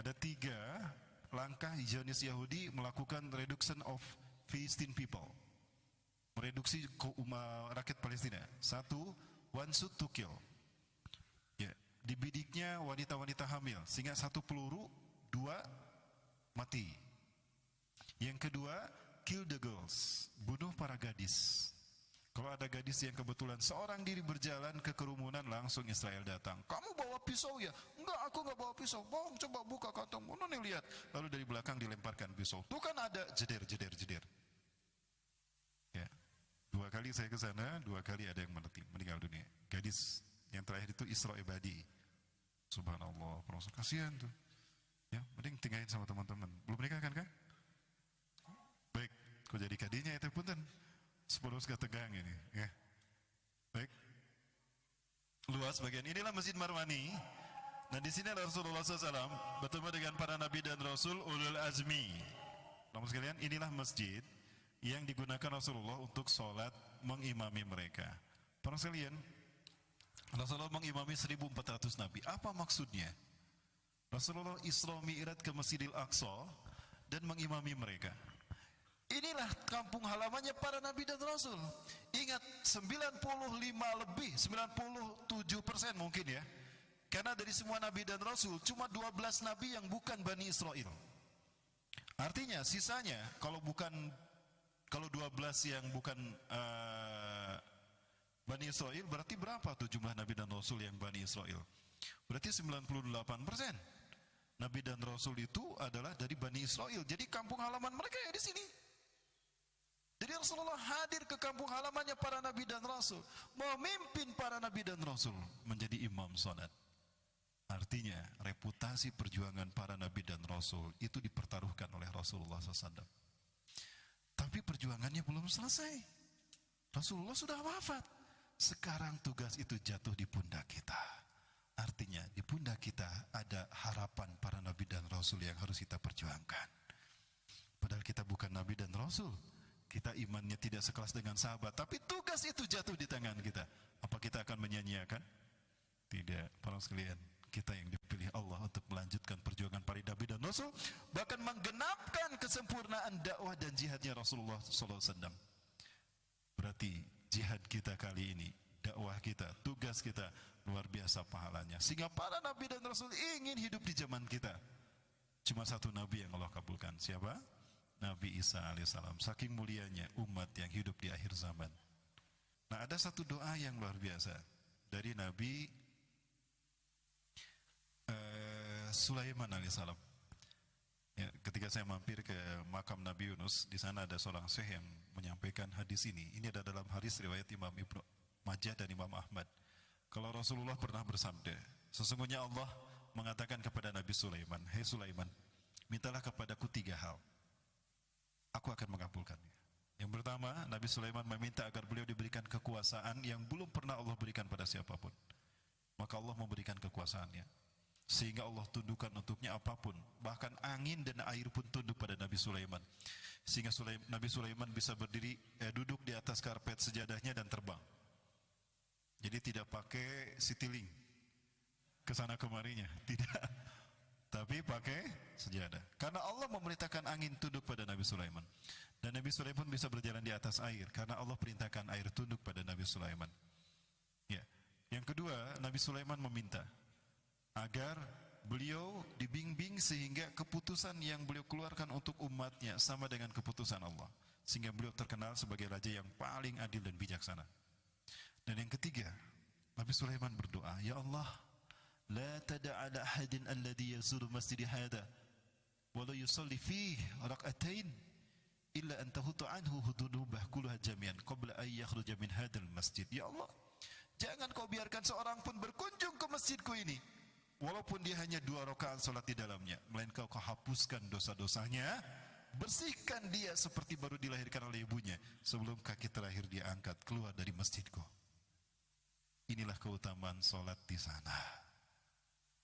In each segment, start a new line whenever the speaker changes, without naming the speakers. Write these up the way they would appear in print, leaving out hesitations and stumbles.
Ada 3 langkah Zionis Yahudi melakukan reduction of Philistine people, mereduksi rakyat Palestina. 1, one shoot to kill, ya, dibidiknya wanita-wanita hamil sehingga 1 peluru 2 mati. Yang kedua, kill the girls, bunuh para gadis. Kalau ada gadis yang kebetulan seorang diri berjalan ke kerumunan, langsung Israel datang. Kamu bawa pisau ya? Enggak, aku enggak bawa pisau. Bohong, coba buka kantongmu. Nih lihat. Lalu dari belakang dilemparkan pisau. Tuh kan ada, jeder. Ya. 2 kali saya ke sana, 2 kali ada yang meninggal dunia. Gadis yang terakhir itu Isra Ebadi. Subhanallah, proses kasihan tuh. Ya, mending tinggalin sama teman-teman. Belum menikah kan? Baik, kok jadi kadinya itu punten. 10 tegang ini, ya. Baik. Luas bagian inilah Masjid Marwani. Nah, di sini Rasulullah SAW bertemu dengan para nabi dan rasul ulul azmi. Namun sekalian, inilah masjid yang digunakan Rasulullah untuk sholat mengimami mereka. Para sekalian, Rasulullah mengimami 1400 nabi. Apa maksudnya? Rasulullah Isra Mi'raj ke Masjidil Aqsa dan mengimami mereka. Inilah kampung halamannya para nabi dan rasul. Ingat, 97% mungkin ya. Karena dari semua nabi dan rasul cuma 12 nabi yang bukan Bani Israel. Artinya sisanya kalau 12 yang bukan Bani Israel, berarti berapa tuh jumlah nabi dan rasul yang Bani Israel? Berarti 98%. Nabi dan rasul itu adalah dari Bani Israel. Jadi kampung halaman mereka ya di sini. Jadi Rasulullah hadir ke kampung halamannya para nabi dan rasul, memimpin para nabi dan rasul menjadi imam salat. Artinya reputasi perjuangan para nabi dan rasul itu dipertaruhkan oleh Rasulullah SAW. Tapi perjuangannya belum selesai. Rasulullah sudah wafat. Sekarang tugas itu jatuh di pundak kita. Artinya di pundak kita ada harapan para nabi dan rasul yang harus kita perjuangkan. Padahal kita bukan nabi dan rasul. Kita imannya tidak sekelas dengan sahabat, tapi tugas itu jatuh di tangan kita. Apa kita akan menyanyiakan? Tidak, para sekalian, kita yang dipilih Allah untuk melanjutkan perjuangan para nabi dan rasul, bahkan menggenapkan kesempurnaan dakwah dan jihadnya Rasulullah SAW. Berarti jihad kita kali ini, dakwah kita, tugas kita luar biasa pahalanya. Sehingga para nabi dan rasul ingin hidup di zaman kita. Cuma 1 nabi yang Allah kabulkan. Siapa? Nabi Isa alaihissalam. Saking mulianya umat yang hidup di akhir zaman. Nah, ada 1 doa yang luar biasa dari Nabi Sulaiman alaihissalam. Ya, ketika saya mampir ke makam Nabi Yunus, di sana ada seorang syekh yang menyampaikan hadis ini. Ini ada dalam hadis riwayat Imam Ibnu Majah dan Imam Ahmad. Kalau Rasulullah pernah bersabda, sesungguhnya Allah mengatakan kepada Nabi Sulaiman, "Hei Sulaiman, mintalah kepadaku 3 hal. Aku akan mengabulkannya." Yang pertama, Nabi Sulaiman meminta agar beliau diberikan kekuasaan yang belum pernah Allah berikan pada siapapun. Maka Allah memberikan kekuasaannya, sehingga Allah tundukkan untuknya apapun. Bahkan angin dan air pun tunduk pada Nabi Sulaiman. Sehingga Nabi Sulaiman bisa duduk di atas karpet sejadahnya dan terbang. Jadi tidak pakai citylink kesana kemarinya, tidak. Tapi pakai sejadah. Karena Allah memerintahkan angin tunduk pada Nabi Sulaiman. Dan Nabi Sulaiman bisa berjalan di atas air karena Allah perintahkan air tunduk pada Nabi Sulaiman. Ya. Yang kedua, Nabi Sulaiman meminta agar beliau dibimbing sehingga keputusan yang beliau keluarkan untuk umatnya sama dengan keputusan Allah. Sehingga beliau terkenal sebagai raja yang paling adil dan bijaksana. Dan yang ketiga, Nabi Sulaiman berdoa, "Ya Allah, la tada' ala ahadin alladhi yazuru masjid hada wa la yusalli fihi rak'atain illa an tahutu anhu hudunubah kulluha jami'an qabla an yakhruja min hadzal masjid." Ya Allah, jangan kau biarkan seorang pun berkunjung ke masjidku ini walaupun dia hanya 2 rakaat salat di dalamnya, melainkan kau hapuskan dosa-dosanya, bersihkan dia seperti baru dilahirkan oleh ibunya sebelum kaki terakhir dia angkat keluar dari masjidku. Inilah keutamaan salat di sana.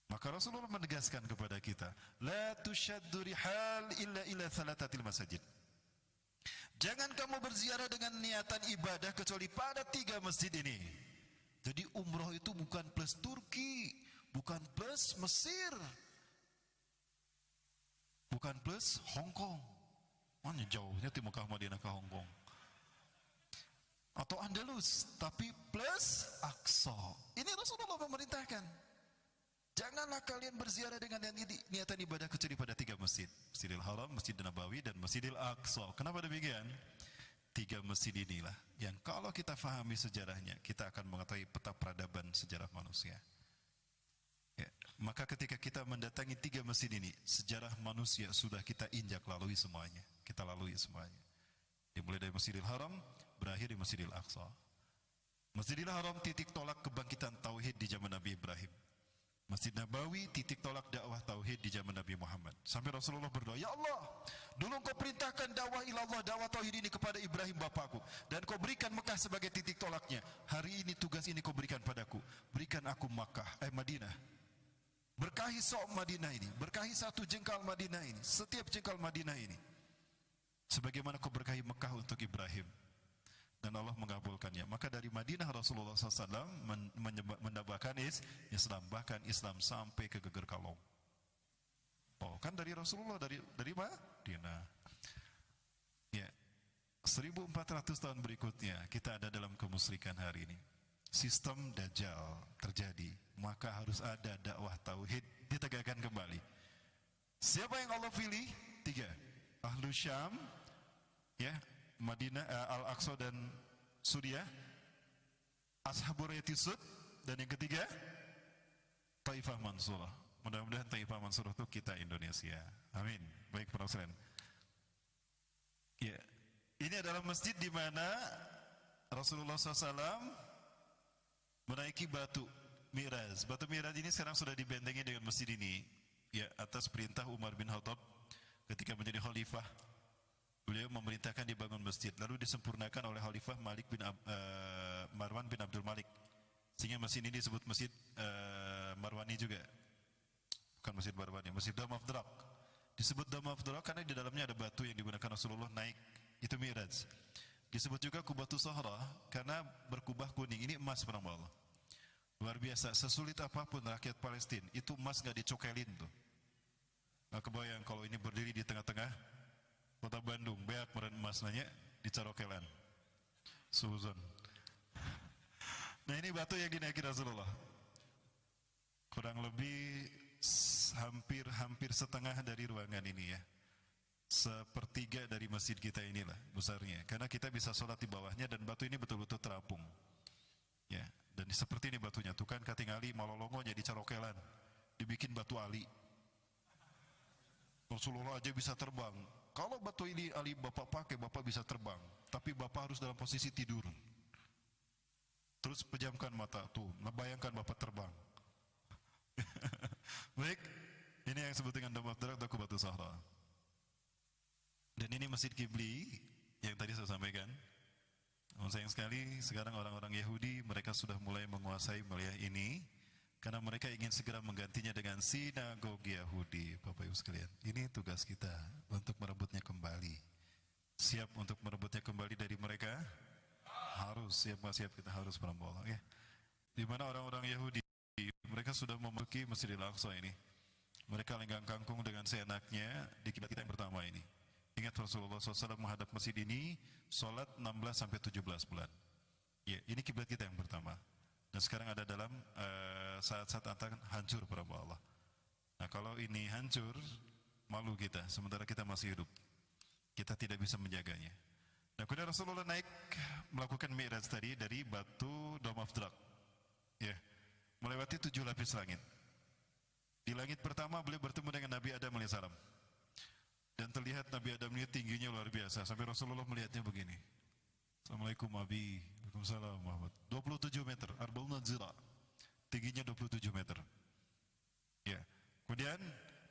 Maka Rasulullah menegaskan kepada kita, la tushaddu rihal illa ila thalathatil masajid. Jangan kamu berziarah dengan niatan ibadah kecuali pada 3 masjid ini. Jadi umroh itu bukan plus Turki, bukan plus Mesir. bukan plus Hong Kong. Mana jauhnya di Mekah Madinah ke Hong Kong. Atau Andalus, tapi plus Aqsa. Ini Rasulullah memerintahkan. Janganlah kalian berziarah dengan niatan ibadah kecuali pada 3 masjid. Masjidil Haram, Masjidil Nabawi, dan Masjidil Aqsa. Kenapa demikian? 3 masjid inilah yang kalau kita fahami sejarahnya, kita akan mengetahui peta peradaban sejarah manusia. Ya, maka ketika kita mendatangi 3 masjid ini, sejarah manusia sudah kita injak lalui semuanya. Kita lalui semuanya. Dimulai dari Masjidil Haram, berakhir di Masjidil Aqsa. Masjidil Haram titik tolak kebangkitan tauhid di zaman Nabi Ibrahim. Masjid Nabawi titik tolak dakwah tauhid di zaman Nabi Muhammad. Sampai Rasulullah berdoa, "Ya Allah, dulu Engkau perintahkan dakwah ilallah, dakwah tauhid ini kepada Ibrahim bapakku, dan Kau berikan Mekah sebagai titik tolaknya. Hari ini tugas ini Kau berikan padaku. Berikan aku Madinah. Berkahi sok Madinah ini, berkahi satu jengkal Madinah ini, setiap jengkal Madinah ini. Sebagaimana Kau berkahi Mekah untuk Ibrahim." Dan Allah mengabulkannya. Maka dari Madinah Rasulullah SAW menambahkan Islam, bahkan Islam sampai ke Geger Kalong. Oh, kan dari Rasulullah, dari Madinah. Ya, 1400 tahun berikutnya kita ada dalam kemusyrikan hari ini. Sistem Dajjal terjadi, maka harus ada dakwah tauhid ditegakkan kembali. Siapa yang Allah pilih? 3. Ahlu Syam, ya, Madinah, Al-Aqsa dan Suriah, Ashabur Yatisud, dan yang ketiga Taifah Mansurah. Mudah-mudahan Taifah Mansurah itu kita Indonesia. Amin. Baik para sekalian. Ya, ini adalah masjid di mana Rasulullah SAW menaiki batu Mi'raj. Batu Mi'raj ini sekarang sudah dibentengi dengan masjid ini. Ya, atas perintah Umar bin Khattab ketika menjadi khalifah. Beliau memerintahkan dibangun masjid, lalu disempurnakan oleh Khalifah Marwan bin Abdul Malik, sehingga masjid ini disebut Masjid Marwani juga. Bukan Masjid Marwani, Masjid Dome of the Rock. Disebut Dome of the Rock karena di dalamnya ada batu yang digunakan Rasulullah naik, itu Mi'raj. Disebut juga Kubatu Sahra karena berkubah kuning, ini emas para Allah. Luar biasa, sesulit apapun rakyat Palestina, itu emas gak dicokelin tuh. Nah, kebayang kalau ini berdiri di tengah-tengah Kota Bandung, beak meren emas nanya di Carokelan, Suzon. Nah, ini batu yang dinaiki Rasulullah. Kurang lebih hampir setengah dari ruangan ini ya. 1/3 dari masjid kita inilah besarnya. Karena kita bisa sholat di bawahnya dan batu ini betul-betul terapung. Ya, dan seperti ini batunya. Tuh kan katingali malolongonya di Carokelan. Dibikin batu ali. Rasulullah aja bisa terbang. Kalau batu ini Ali Bapak pakai, Bapak bisa terbang. Tapi Bapak harus dalam posisi tidur. Terus pejamkan mata, tuh, bayangkan Bapak terbang. Baik, ini yang disebut dengan Dome of the Rock atau Kubatu Sahra. Dan ini Masjid Qibli yang tadi saya sampaikan. Sayang sekali, sekarang orang-orang Yahudi, mereka sudah mulai menguasai wilayah ini. Karena mereka ingin segera menggantinya dengan sinagogi Yahudi. Bapak Ibu sekalian, ini tugas kita untuk merebutnya kembali. Siap untuk merebutnya kembali dari mereka? Harus, siap kita harus berambol. Ya. Di mana orang-orang Yahudi, mereka sudah memasuki Masjidil Aqsa ini. Mereka lenggang kangkung dengan seenaknya di kiblat kita yang pertama ini. Ingat Rasulullah SAW menghadap masjid ini, sholat 16-17 bulan. Ya, ini kiblat kita yang pertama. Dan sekarang ada dalam saat-saat akan hancur para Allah. Nah, kalau ini hancur, malu kita, sementara kita masih hidup. Kita tidak bisa menjaganya. Nah, kemudian Rasulullah naik melakukan Mi'raj tadi dari batu Dome of the Rock. Ya, melewati 7 lapis langit. Di langit pertama beliau bertemu dengan Nabi Adam AS. Dan terlihat Nabi Adam ini tingginya luar biasa. Sampai Rasulullah melihatnya begini. Assalamualaikum Abi. Waalaikumsalam Muhammad. 27 meter, Arba'una Zira. Tingginya 27 meter. Ya. Kemudian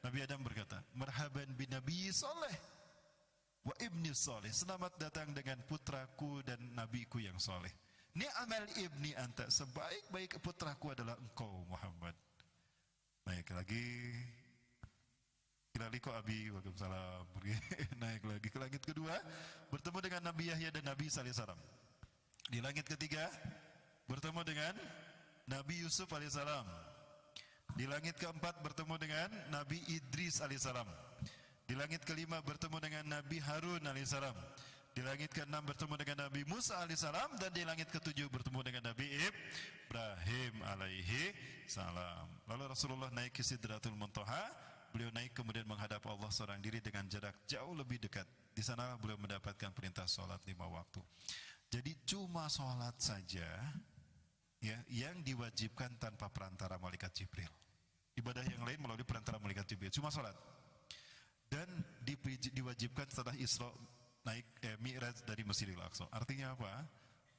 Nabi Adam berkata, "Marhaban bin Nabi Saleh wa ibni Saleh." Selamat datang dengan putraku dan nabiku yang saleh. Ni'amal ibni anta. Sebaik-baik putraku adalah engkau Muhammad. Naik lagi. Kira kok Abi, waalaikumsalam. Naik lagi ke langit kedua, bertemu dengan Nabi Yahya dan Nabi Isa alaihissalam. Di langit ketiga, bertemu dengan Nabi Yusuf alaihissalam. Di langit keempat, bertemu dengan Nabi Idris alaihissalam. Di langit kelima bertemu dengan Nabi Harun alaihissalam. Di langit keenam bertemu dengan Nabi Musa alaihissalam, dan di langit ketujuh bertemu dengan Nabi Ibrahim alaihi salam. Lalu Rasulullah naik ke Sidratul Muntaha. Beliau naik kemudian menghadap Allah seorang diri dengan jarak jauh lebih dekat. Di sana beliau mendapatkan perintah sholat 5 waktu. Jadi cuma sholat saja ya yang diwajibkan tanpa perantara malaikat Jibril. Ibadah yang lain melalui perantara malaikat Jibril, cuma sholat. Dan diwajibkan setelah Isra naik Mi'raj dari Masjidil Aqsa. Artinya apa?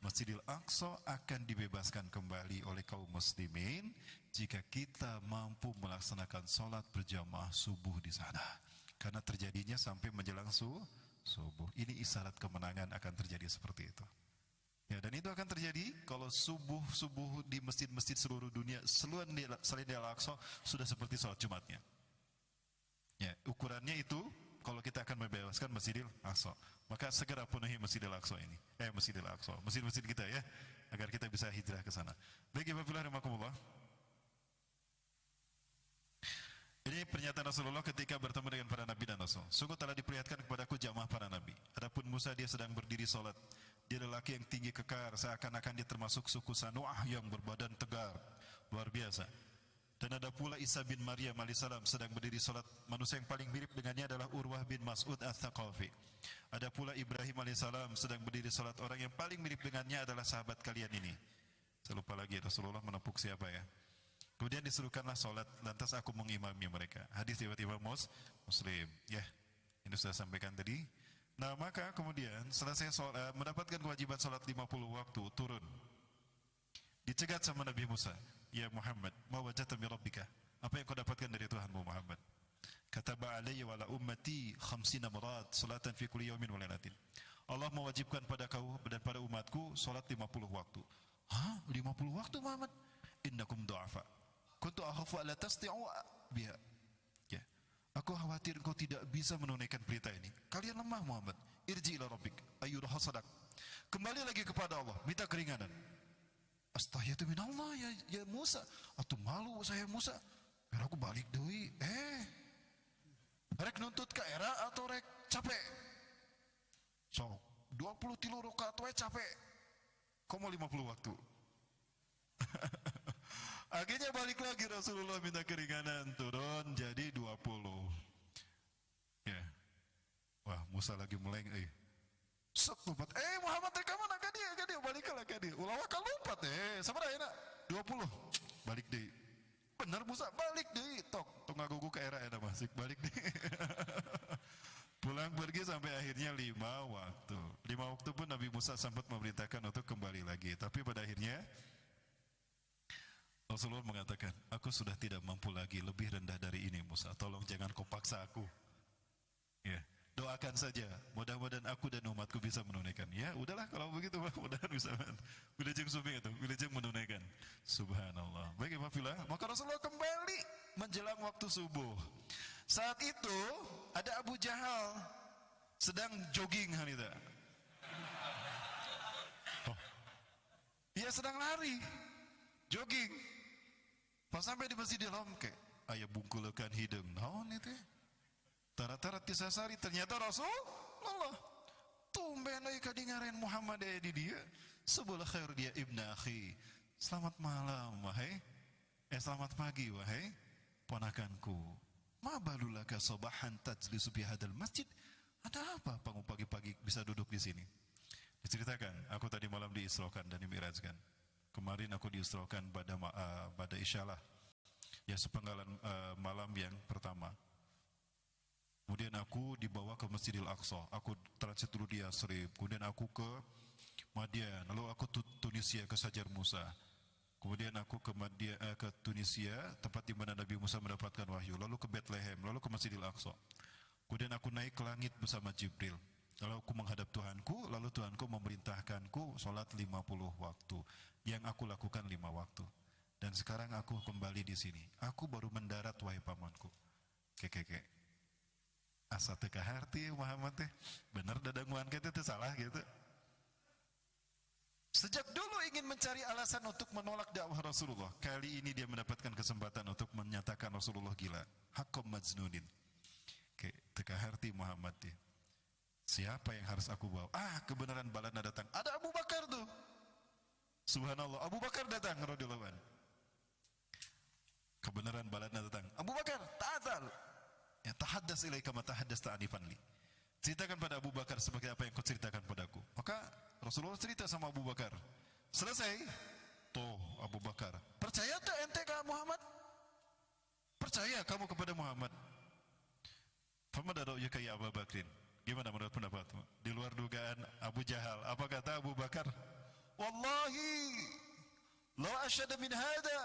Masjidil Aqsa akan dibebaskan kembali oleh kaum muslimin jika kita mampu melaksanakan sholat berjamaah subuh di sana. Karena terjadinya sampai menjelang subuh. Ini isyarat kemenangan akan terjadi seperti itu. Ya, dan itu akan terjadi kalau subuh di masjid-masjid seluruh dunia selain di Al-Aqsa sudah seperti sholat Jumatnya. Ya, ukurannya itu kalau kita akan membebaskan Masjidil Aqsa, maka segera penuhi Masjidil Aqsa ini. Masjidil Aqsa, masjid-masjid kita ya, agar kita bisa hijrah ke sana. Baik, Ibu rahimakumullah. Ini pernyataan Rasulullah ketika bertemu dengan para nabi dan rasul. Sungguh telah diperlihatkan kepadaku jamaah para nabi. Adapun Musa, dia sedang berdiri salat. Dia lelaki yang tinggi kekar, seakan-akan dia termasuk suku Sanu'ah yang berbadan tegar, luar biasa. Dan ada pula Isa bin Maryam alaihissalam sedang berdiri salat. Manusia yang paling mirip dengannya adalah Urwah bin Mas'ud Ats-Tsaqafi. Ada pula Ibrahim alaihissalam sedang berdiri salat. Orang yang paling mirip dengannya adalah sahabat kalian ini. Saya lupa lagi Rasulullah menepuk siapa ya. Kemudian disuruhkanlah sholat, lantas aku mengimami mereka. Hadis riwayat Imam Muslim. Ya, ini sudah sampaikan tadi. Nah, maka kemudian selesai sholat, mendapatkan kewajiban sholat 50 waktu, turun. Dicegat sama Nabi Musa. Ya Muhammad, ma wajadta min rabbika? Apa yang kau dapatkan dari Tuhanmu Muhammad? Kataba alayya wa ala ummati 50 marat salatan fi kulli yawmin wa lailatin. Allah mewajibkan pada kau dan pada umatku sholat 50 waktu. Hah? 50 waktu Muhammad? Innakum du'afa. Kuntu akhafu alla tastati'u biha. Ya. Aku khawatir kau tidak bisa menunaikan perintah ini. Kalian lemah Muhammad. Irji ila rabbik ayyuha sadak. Kembali lagi kepada Allah, minta keringanan. Astahiyatu minallah ya Musa. Atuh malu saya Musa. Biar aku balik deui. Rek nuntut ka era atau rek capek? So, 23 rakaat we capek. Kau mau 50 waktu? Akhirnya balik lagi Rasulullah minta keringanan, turun jadi 20. Ya. Wah, Musa lagi meleng Set lompat. Muhammad teh ka mana ka dia balik ka dia. Ulah ka lompat sabaraha ayeuna? 20. Balik deui. Bener Musa balik deui. Tok ngagugu ka era eta masih balik deui. Pulang pergi sampai akhirnya 5 waktu. 5 waktu pun Nabi Musa sempat memerintahkan untuk kembali lagi. Tapi pada akhirnya Rasulullah mengatakan, aku sudah tidak mampu lagi, lebih rendah dari ini Musa, tolong jangan kau paksa aku. Ya, doakan saja, mudah-mudahan aku dan umatku bisa menunaikan. Ya, udahlah kalau begitu, mudah-mudahan bisa. Wilujeng suming itu, wilujeng menunaikan. Subhanallah. Baik, Imafilah, maka Rasulullah kembali menjelang waktu subuh. Saat itu ada Abu Jahal sedang jogging Hanita. Ia sedang lari, jogging. Pas sampai di Masjidil Haram ke aya bungkulekan hideung naon itu tara-tara tisasari ternyata Rasulullah tumben euy ka dingaren Muhammad di dia sebelah khair dia ibnu akhi selamat malam wahai selamat pagi wahai ponakanku ma balulaka sabahan tajlisu fi hadal masjid, ada apa kamu pagi-pagi bisa duduk di sini? Diceritakan aku tadi malam diisrokan dan dimi'rajkan. Kemarin aku diisrokan pada isyalah, ya sepenggalan malam yang pertama. Kemudian aku dibawa ke Masjidil Aqsa. Aku transit dulu di Yasrib. Kemudian aku ke Madian. Lalu aku Tunisia ke Sajar Musa. Kemudian aku ke Tunisia, tempat di mana Nabi Musa mendapatkan wahyu. Lalu ke Bethlehem. Lalu ke Masjidil Aqsa. Kemudian aku naik ke langit bersama Jibril. Lalu aku menghadap Tuhanku, lalu Tuhanku memerintahkanku sholat 50 waktu. Yang aku lakukan 5 waktu. Dan sekarang aku kembali di sini. Aku baru mendarat wahai pamanku. Keke. Asa teu kaharti Muhammad teh. Bener dadanguan kita teh salah gitu. Sejak dulu ingin mencari alasan untuk menolak dakwah Rasulullah. Kali ini dia mendapatkan kesempatan untuk menyatakan Rasulullah gila. Haqqam majnunin. Teu Kaharti Muhammad dia. Siapa yang harus aku bawa? Kebenaran balana datang. Ada Abu Bakar tuh. Subhanallah, Abu Bakar datang radhiyallahu anhu. Kebenaran balana datang. Abu Bakar, ta'al. Ya tahaddas ilaika ma tahaddasta anifan li. Ceritakan pada Abu Bakar seperti apa yang kau ceritakan padaku. Maka Rasulullah cerita sama Abu Bakar. Selesai. Tuh Abu Bakar, percaya tak ente ke Muhammad? Percaya kamu kepada Muhammad? Famada ra'yuka ya Abu Bakrin? Gimana menurut pendapatmu? Di luar dugaan Abu Jahal. Apa kata Abu Bakar? Wallahi la asyhadu min hada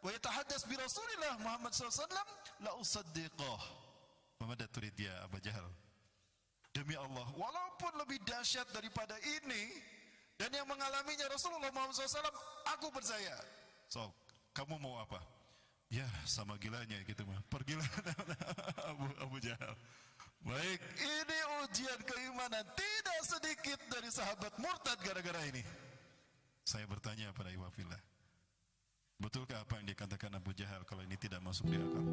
wa yatahaddas bi Rasulillah Muhammad sallallahu alaihi wasallam la usaddiqah. Famada turid ya Abu Jahal? Demi Allah, walaupun lebih dahsyat daripada ini dan yang mengalaminya Rasulullah Muhammad SAW, aku percaya. So, kamu mau apa? Ya, sama gilanya gitu mah. Pergilah Abu Jahal. Baik, ini ujian keimanan tidak sedikit dari sahabat murtad gara-gara ini. Saya bertanya pada Iwafillah, betulkah apa yang dikatakan Abu Jahal kalau ini tidak masuk di akal?